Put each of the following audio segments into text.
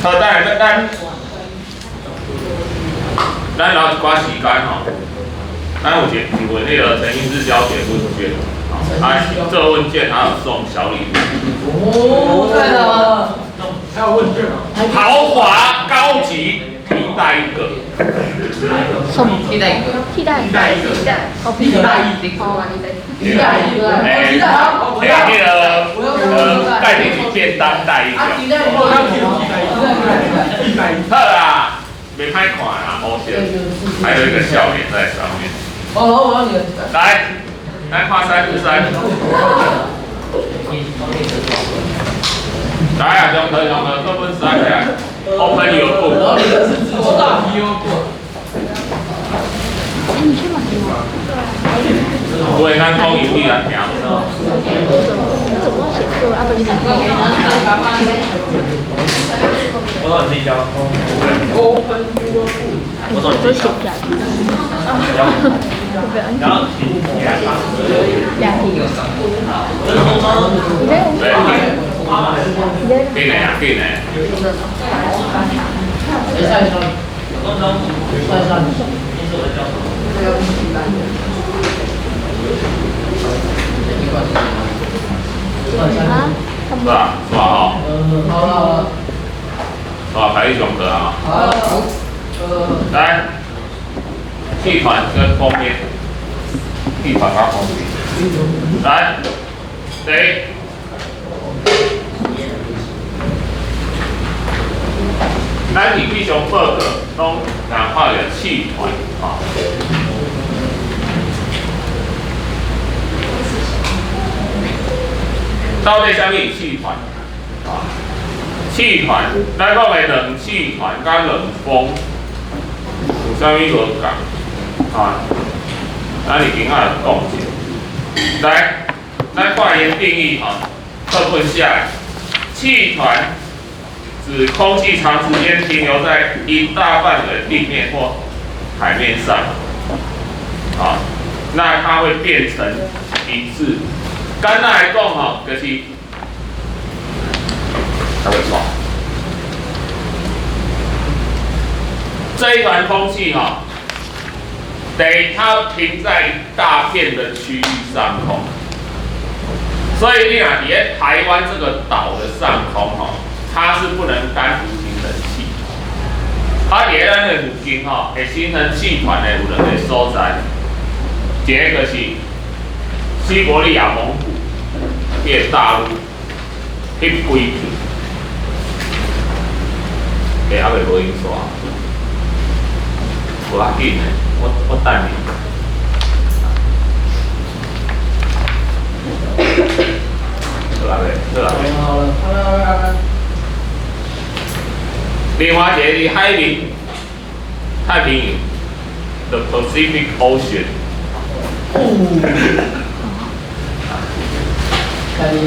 好，咱留一寡时间吼，咱有一份那个陈英之小姐问卷，这个问卷还有送小礼物。哦，看到吗？还有问卷啊？豪华高级替代一个。什么？替代一个。替代一个。哦，替代一个。替代一个。盖进去便当带一个。替代一个。好啦，没歹看啦，好笑，还有一个笑脸在上面。我你来看343。来啊，中科，这本3个 ，Open your book。我大皮哦。哎，你去买吗？我会咱讲英语来听。你怎么写作啊？不是我让你自己教。Open your book。我让你自己教。然后你来发。进来啊，进来。啊？是吧？是吧？哦。好了。是吧？排一种的啊。来，气团跟封面，气团跟封面。来，谁？咱你必须报告拢讲话的气团啊。到底什么气团？啊，气团，咱讲的冷气团跟冷风有啥物无共？啊，咱你今仔讲者。来，咱看伊定义哈，课本下来，气团指空气长时间停留在一大范围地面或海面上，啊，那它会变成一致。简单来讲吼，就是它会错。这一团空气哈，它停在一大片的区域上空，所以你啊，在台湾这个岛的上空哈，它是不能单独形成气团。它在咱的附近哈，会形成气团的有两个所在，一个就是西伯利亚蒙古。迄个大陆，迄规片，还未无影刷，无要紧的，我等你。好了。另外一个是海面，太平洋 ，the Pacific Ocean。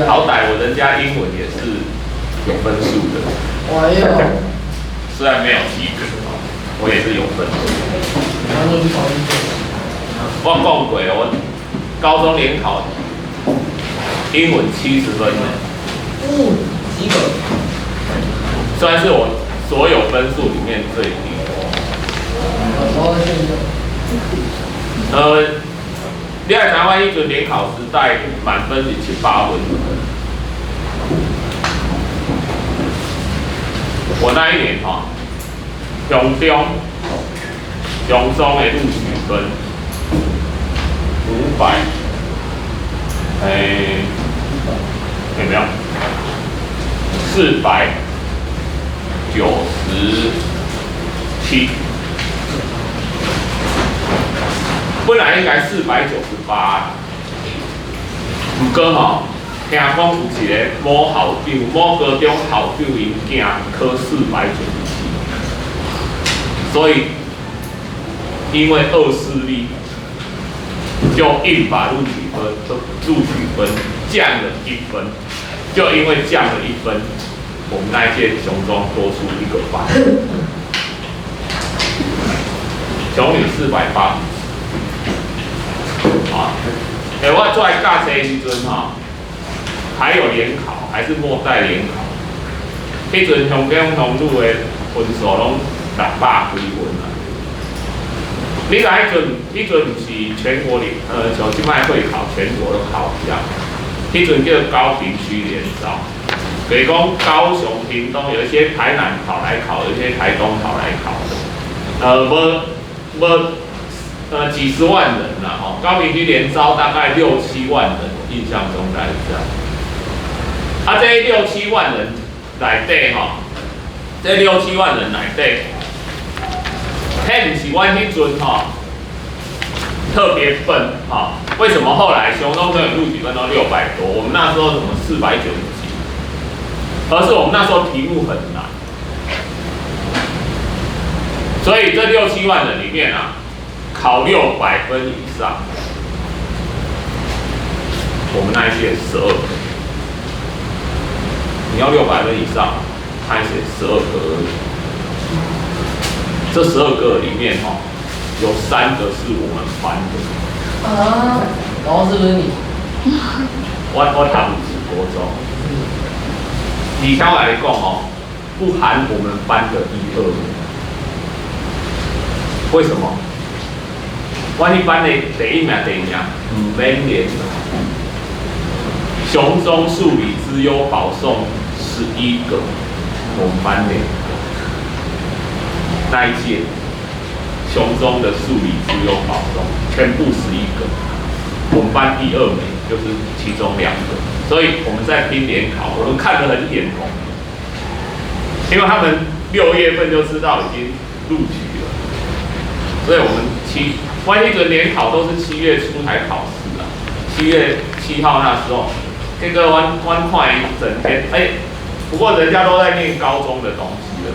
好歹人家英文也是有分数的。哎呦，虽然没有及格，我也是有分数。我讲过，我高中联考英文70分的。及格。虽然是我所有分数里面最低。你在台湾一准联考时代满分是7、8分。我那一年哈，中的录取分500，有没有？497。本来应该498，不过吼，听讲有一个某校长、某高中校长因囝考497，所以因为恶势力，就硬把录取分降了1分，就因为降了1分，我们那一届雄中多出1个班，雄女480。啊，我做来教册的时阵哈，还有联考，还是末代联考。迄阵香港农女的分数拢600几分啊。你讲迄阵毋是全国像即摆会考全国都考一样，迄阵叫高屏区联招，比如讲高雄、屏东有一些台南考来考，有一些台东考来考的，几十万人啦，吼，高屏区联招大概6、7万人，印象中大概是这样。啊，这6、7万人内底吼，这6、7万人内底，迄毋是阮迄阵吼特别笨哈。为什么后来雄中科有录取分都600多？我们那时候怎么490几？而是我们那时候题目很难，所以这6、7万人里面啊，考600分以上，我们那一届12个。你要600分以上，他写12个而已。这12个里面哈，有3个是我们班的。啊，然后是不是你？我读国中，以挑来讲哦，不含我们班的1、2名。为什么？我一班的第1名、第2名唔免连的，雄中数理资优保送11个，我们班连那一届雄中的数理资优保送全部11个，我们班第2名就是其中2个，所以我们在拼联考，我们看得很眼红，因为他们6月份就知道已经录取了，所以我们万一准联考都是7月初才考试啊，7月7号那时候，这个湾看一整天，不过人家都在念高中的东西了，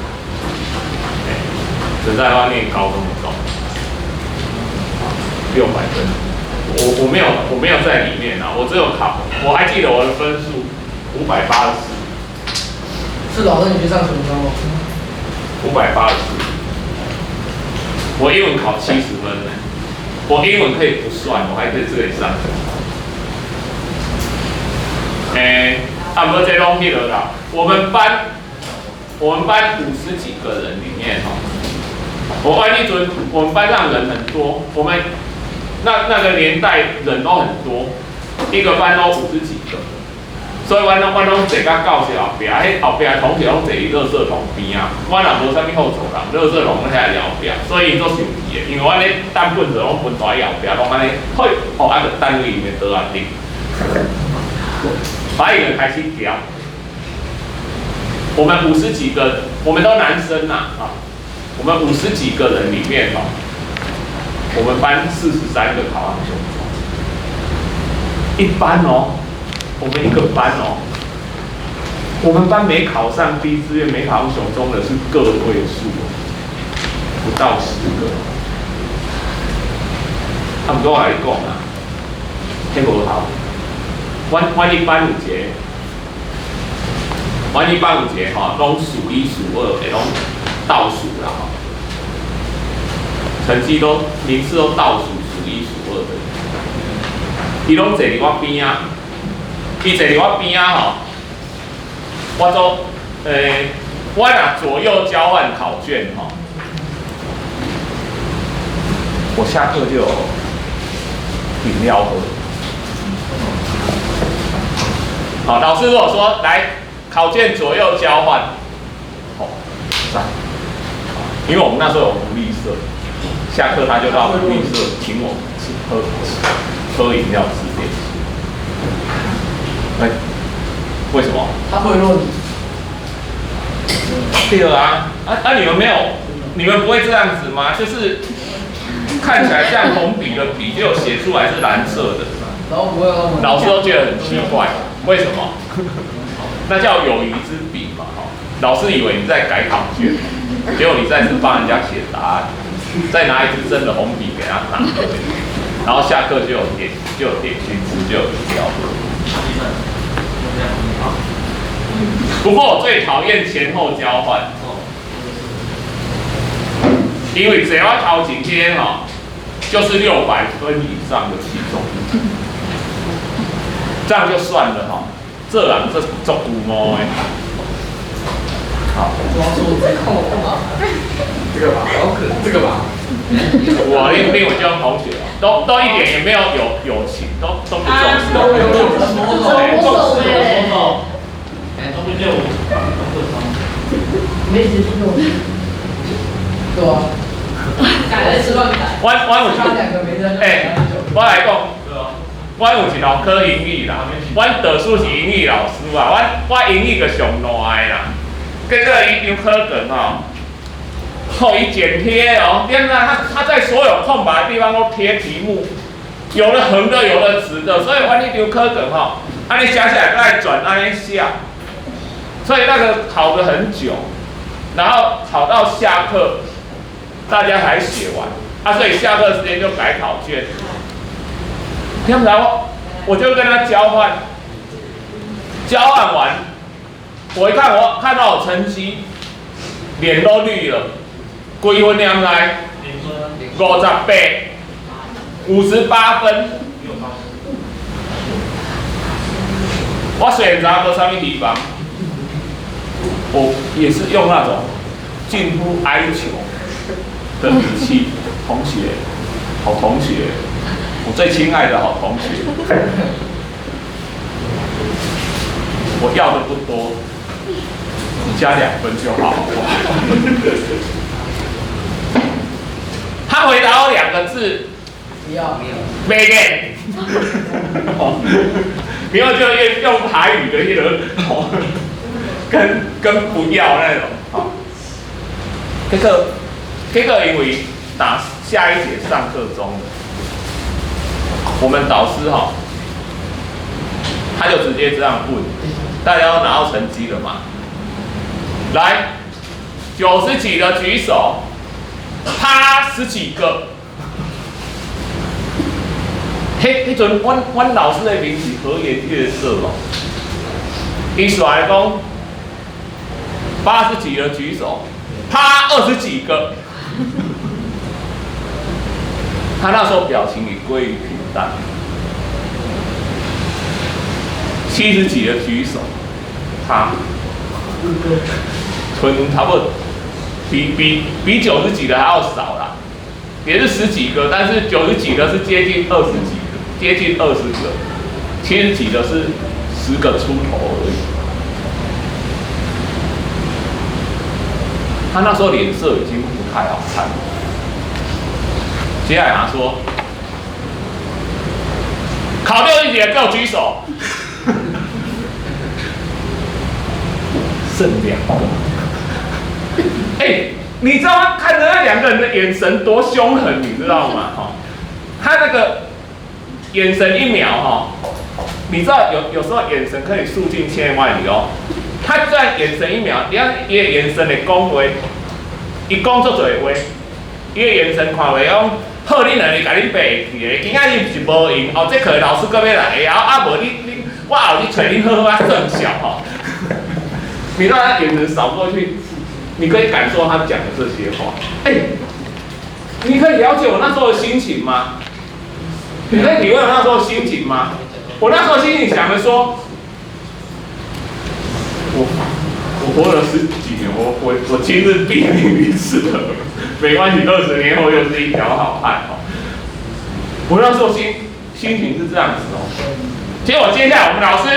人在要念高中的东西，600分，我没有在里面啊，我只有考，我还记得我的分数584。是老师你去上什么高吗？584。我英文考70分呢，我英文可以不算，我还可以自己上。不过这东西了啦。我们班50几个人里面哈，我们班上人很多，我们那个年代人都很多，一个班都50几个。所以，我拢坐到教室后壁，后壁同学拢坐伫垃圾桶边啊。我若无啥物好做人，垃圾桶遐后壁，所以因做生气的。因为我咧等本子拢分大后壁，拢安尼，嘿，就单位里面倒安定，把一个开始调。我们50几个，我们都男生呐啊，我们50几个人里面哦，我们班43个考上雄中，一班哦。我们一个班哦，我们班没考上第一志愿、没考上雄中的是个位数，不到10个。他们跟我来讲啊，迄无好。阮一班有一个吼，拢数1数2，会拢倒数啦吼，成绩都名次都倒数数1数2的。伊拢坐伫我边啊。伊坐伫我边啊吼，我若左右交换考卷吼，我下课就有饮料喝。好，老师如果说来考卷左右交换，赞，因为我们那时候有福利社，下课他就到福利社请我们喝饮料吃点心。为什么？他贿赂你。对啊，你们没有，你们不会这样子吗？就是看起来像红笔的笔，就写出来是蓝色的，然后不会老师都觉得很奇怪，为什么？那叫友谊之笔嘛，老师以为你在改考卷，结果你在是帮人家写答案，再拿一支真的红笔给他拿，然后下课就有点心吃，就有饮料喝。不过我最讨厌前后交换，因为只要考几天哈，就是600分以上的期中，这样就算了哈。这人这足有毛的，好，我要说这个这个吧，好可，这个吧。我另我交同学都一点也没有友情，都不重视。我哎，中间我没结束就对啊，改的是乱改，我有差2个没人，我来讲，我有一路考英语啦，我导师是英语老师啊，我英语个上烂的啦，结果伊张考卷吼，伊剪贴哦，现在他在所有空白的地方都贴题目，有的横的，有的直的，所以我那张考卷按你写下来再转按你下，所以那个考得很久，然后考到下课，大家才写完，所以下课时间就改考卷。听不着，我就跟他交换，交换完，我一看，我看到我成绩，脸都绿了。几分念来58分。我虽然知道什么地方，我也是用那种近乎哀求的语气，同学，好同学，我最亲爱的好同学，我要的不多，你加2分就好。他回答我2个字，不要，没给。然后就用台语的那个，跟不要那种。这个因为打下一节上课中，我们导师他就直接这样问，大家都拿到成绩了嘛？来，90几的举手。他10几个，迄阵阮老师的名是和颜悦色哦。伊出来讲80几的举手，他20几个，他那时候表情也归于平淡。70几的举手，他存差不多。比90几的还要少啦，也是10几个，但是90几的是接近20几个，接近20个，70几的是10个出头而已。他那时候脸色已经不太好看了。接下来他说：“考60几的给我举手。”剩2个。你知道他看着那2个人的眼神多凶狠，你知道吗？他那个眼神一秒你知道有时候眼神可以数尽千万里哦。他虽然眼神一秒，你看伊的眼神的讲话，伊讲足侪话，伊的眼神看话讲，好，你两个甲你背去的，今仔日是无用，后这课老师搁要来，无你我后日找你好好正效你让他眼神扫过去。你可以感受他讲的这些话，你可以了解我那时候的心情吗？你可以体会我那时候的心情吗？我那时候心情想的说，我活了10几年，我亲自避免一次了，没关系，20年后又是一条好汉我那时候心情是这样子结果接下来我们老师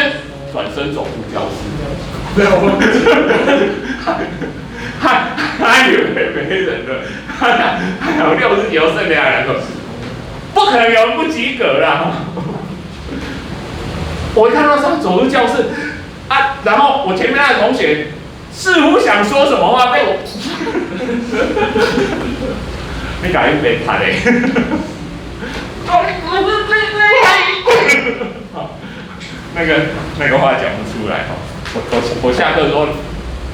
转身走出教室，没有。他以为没人了，还有60几剩2个，不可能有人不及格啦。我一看到他走入教室然后我前面那个同学似乎想说什么话，被我，你赶紧别拍嘞！那个话讲不出来我下课说。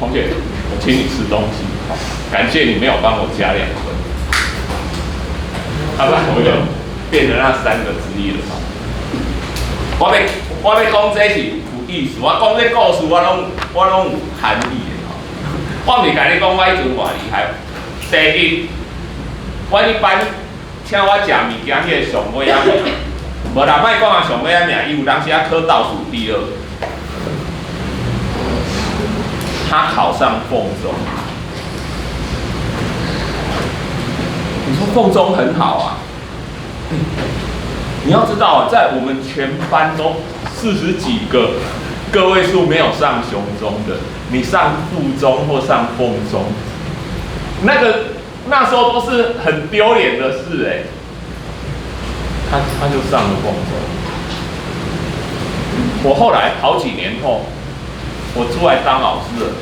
同学，我请你吃东西，感谢你没有帮我加2分，不然我就变成那3个之一了我要讲这是有意思，我讲这故事我拢有含义的我唔是甲你讲我迄阵偌厉害，第一，我一般请我食物件迄个上尾仔名，无啦，莫讲上尾仔名，伊有当时考倒数第2。他考上凤中。你说凤中很好啊，你要知道，在我们全班都40几个，个位数没有上雄中的，你上附中或上凤中，那时候都是很丢脸的事哎。他就上了凤中。我后来好几年后，我出来当老师了，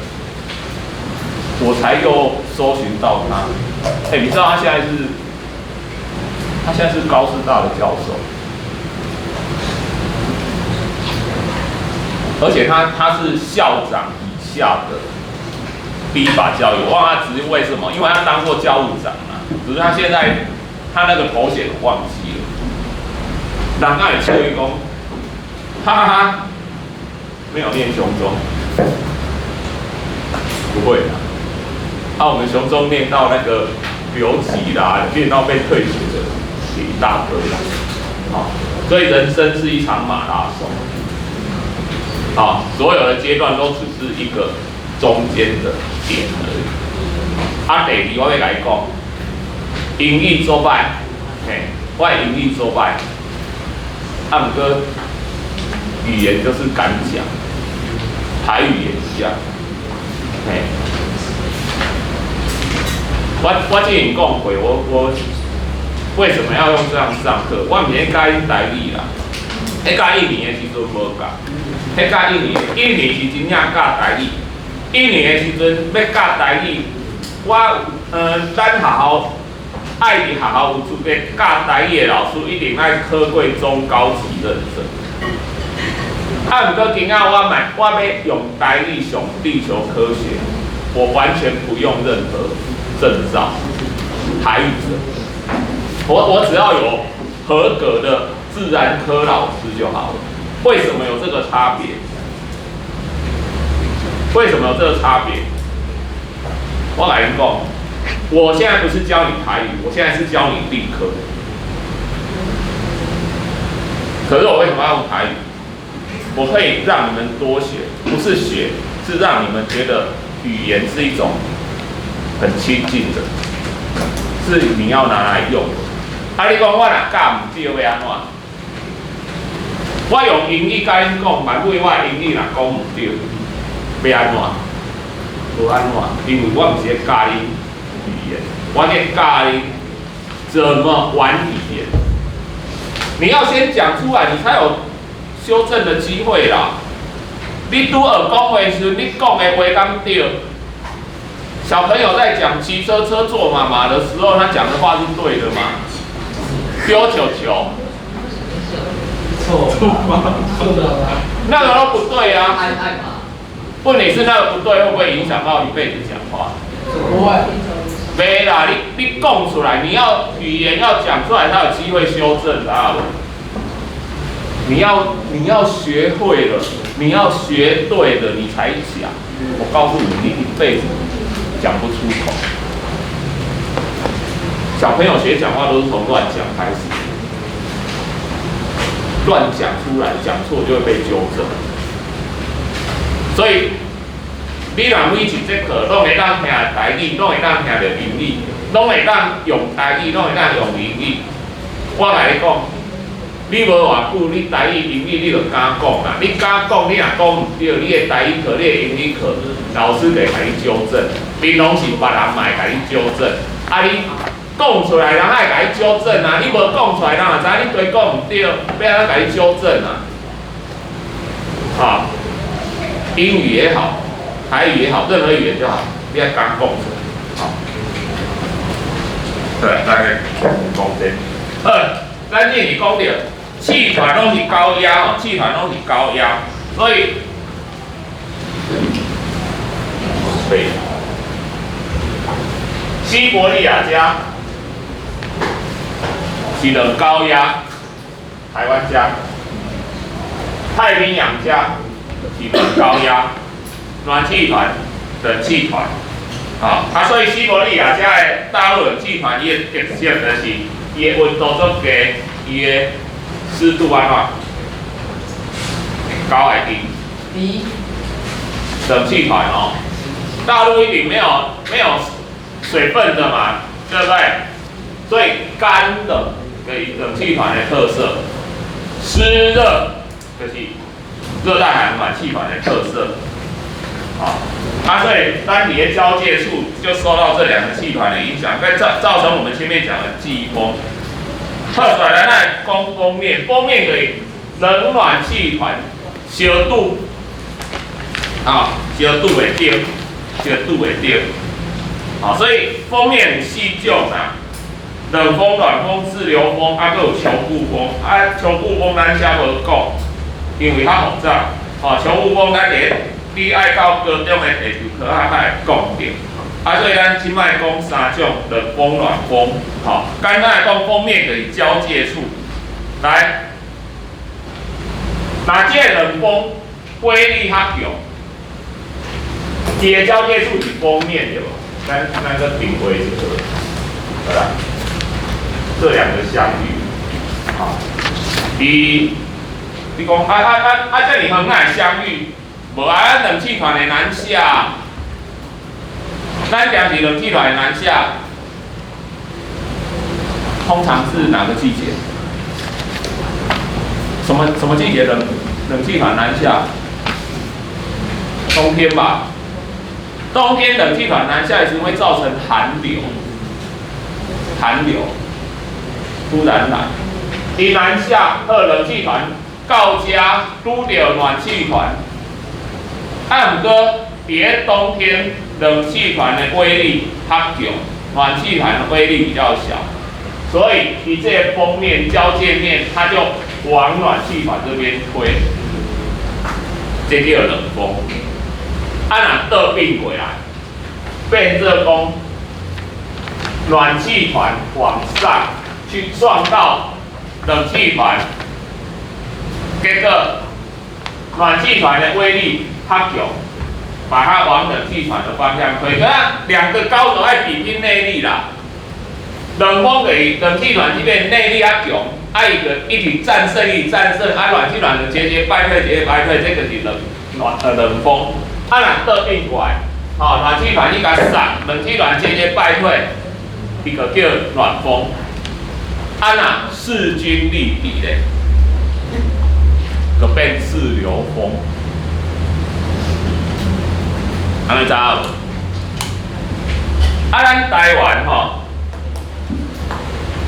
我才又搜寻到他。你知道他现在是高师大的教授，而且他是校长以下的第一把教育。我忘了他职业为什么，因为他当过教务长嘛，只是他现在他那个头衔我忘记了。人家也吹讲，哈哈哈，没有念雄中，不会啦。我们雄中念到那个留级啦，念到被退学的一大堆啦。所以人生是一场马拉松。所有的阶段都只是一个中间的点而已。第二我要来讲，英语做歹，我的英语做歹。不过语言就是敢讲，台语也一样。我之前讲过，我为什么要用这样上课？我唔免教因台语啦，教印尼的时阵无教，教印尼是真正教台语。印尼的时阵要教台语，咱学校。爱伫学校有资格教台语的老师，一定爱考过中高级认证。不过今仔我要用台语上地球科学，我完全不用任何证照，台语的，我只要有合格的自然科老师就好了。为什么有这个差别？为什么有这个差别？我来讲。我现在不是教你台语，我现在是教你理科。可是我为什么要用台语？我可以让你们多学，不是学，是让你们觉得语言是一种很亲近的，是你要拿来用的。你讲我若教唔对要安怎？我用英语甲恁讲，万一我英语若讲唔对，要安怎？无安怎？因为我唔是在教恁。语言，我在教你怎么玩语言。你要先讲出来，你才有修正的机会啦。你拄学讲话时，你讲的话敢对？小朋友在讲骑车坐妈妈的时候，他讲的话是对的吗？丢球球，错吗？那个都不对啊。爱嘛。问题是那个不对，会不会影响到一辈子讲话？不会。没啦，你讲出来，你要语言要讲出来，才有机会修正啊。你要学会了，你要学对了，你才讲。我告诉你，你一辈子讲不出口。小朋友学讲话都是从乱讲开始，乱讲出来，讲错就会被纠正。所以。你若每一节课拢会当听台语，拢会当听到英语，拢会当用台语，拢会当用英语。我来你讲，你无偌久，你台语、英语你就敢讲啦。你敢讲，你若讲唔对，你的台语课、你的英语课，老师就会甲你纠正。平常是别人嘛会甲你纠正，你讲出来，人会甲你纠正啊。你无讲出来，人也知影你对讲唔对，要安怎甲你纠正啊？英语也好。台语也好，任何语言就好，你要敢讲出来，好。对，大概讲这。咱这里讲到气团拢是高压气团拢是高压，所以，对，西伯利亚加是冷高压，台湾加，太平洋加是冷高压。暖气团的气团，所以西伯利亚这个大陆冷气团，伊的特性就是伊的温度足低，伊的湿度安怎？高还低？低。冷气团大陆一定没有水分的嘛，对不对？所以干的给冷气团的特色，湿热就是热带海暖气团的特色。所以单体的交界处就受到这两个气团的影响，造成我们前面讲的季风。特出来咱讲封面，封面就是冷暖气团相拄，相拄会着，相拄会着。所以封面四种啊，冷风、暖风、自流风，还有球部风。球部风咱先无讲，因为较复杂。球部风咱你爱到高中的地球科学才会讲到。所以咱即摆讲三种冷风、暖风。简单来讲，封面就是交界处。来，哪这个冷风威力较强？一个交界处是封面对吧？咱个定位就好啦。这两个相遇，你讲这里很难相遇，无咱冷气团的南下，咱讲是冷气团的南下，通常是哪个季节？什么季节冷气团南下？冬天吧。冬天冷气团南下时会造成寒流，突然来，伊南下，冷气团到家拄到暖气团，不过伫冬天冷气团的威力较强，暖气团的威力比较小，所以你这个封面交界面，它就往暖气团这边推，这叫冷风。若倒并过来，变热风，暖气团往上去撞到冷气团，结果暖气团的威力较强，把它往冷气团的方向推。两个高手爱比拼内力啦。冷风给冷气团这边内力较强，一起战胜，暖气团的节节败退，这个是冷风。若倒并过来，暖气团伊甲杀，冷气团节节败退，伊个叫暖风。若势均力敌咧，就变自流风。安尼知影无？咱台湾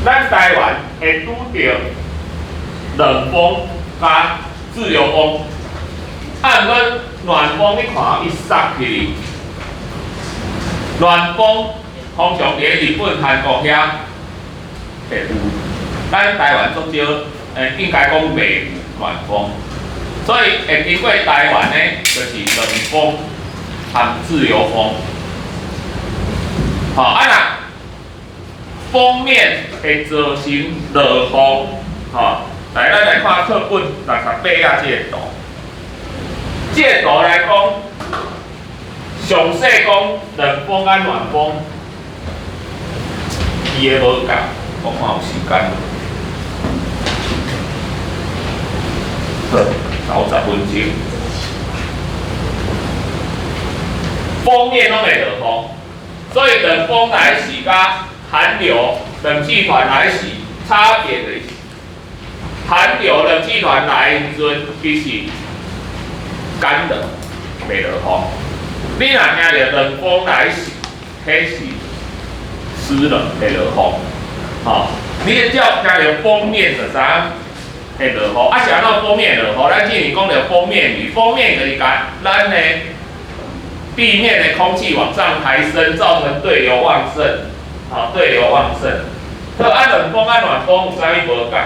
咱台湾会拄到冷风加自流风。不过暖风你看伊杀去，暖风通常伫日本、韩国遐会有，咱台湾足少，应该讲袂有暖风，所以会经过台湾呢，就是冷风和自流风。封面会造成热风，来咱来看课本68啊这个图。这个图来讲，详细讲冷风甲暖风，伊个无共，我看有时间。好，90分钟。封面拢会热风，所以冷风来时甲寒流冷气团来时差别就是，寒流冷气团来时阵其实干冷，袂热风。你若听到冷风来时，迄是湿冷会热风。你只要听到封面就知影会热风。是安怎封面热风？咱之前讲到封面雨，封面就是甲咱的地面的空气往上抬升，造成对流旺盛。对流旺盛。冷风和暖风有啥物无共？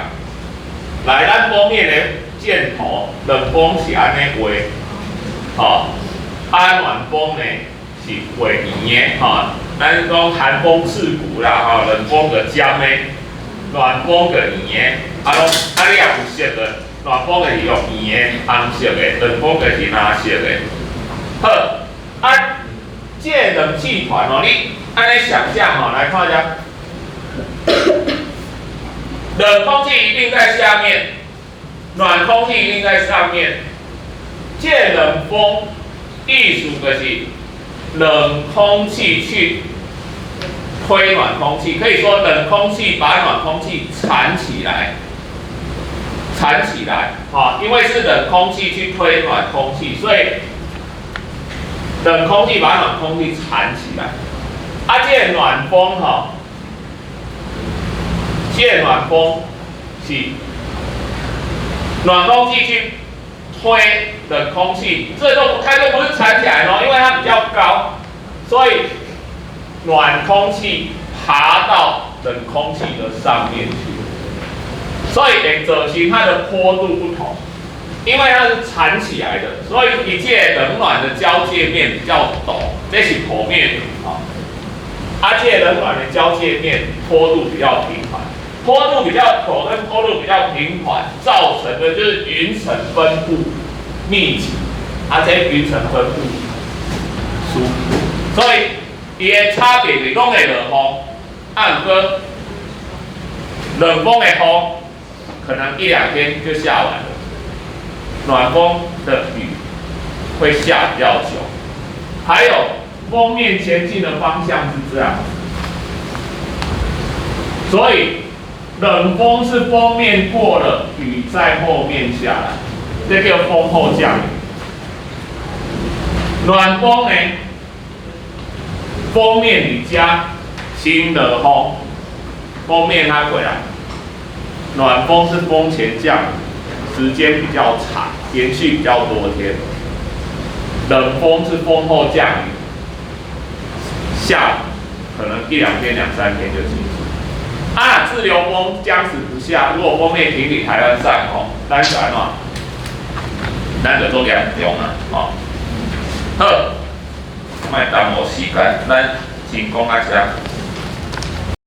来，咱封面的箭头，冷风是安尼画，暖风呢是画圆的，咱讲寒风刺骨啦，冷风个尖的，暖风个圆的，你也有色的，暖风个是用圆的红色的，冷风个是蓝色的。好，这冷气团你安尼想象来看一下，冷空气一定在下面，暖空气一定在上面。这冷风意思就是冷空气去推暖空气，可以说冷空气把暖空气缠起来，啊，因为是冷空气去推暖空气，所以冷空气把暖空气缠起来。啊，这个暖风哈，这个暖风是暖空气去推冷空气，它就不是缠起来哦，因为它比较高，所以暖空气爬到冷空气的上面去，所以等者型它的坡度不同，因为它是缠起来的，所以一介冷暖的交界面比较陡，这是剖面图啊。这冷暖的交界面坡度比较平缓，坡度比较陡跟坡度比较平缓，造成的就是云层分布密集，这些云层分布疏，所以伊的差别是讲的冷风，不过冷风的风可能1、2天就下完了，暖风的雨会下比较久，还有风面前进的方向是这样，所以冷风是风面过了，雨在后面下来，这叫风后降雨。暖风呢，风面你加新的风，风面它回来。暖风是风前降雨，时间比较长，延续比较多天。冷风是风后降雨。下可能1、2天、2、3天就结束。自流风僵持不下，如果风面平理台湾上咱就安怎？咱就做凉风好，莫耽误时间，咱先讲到这。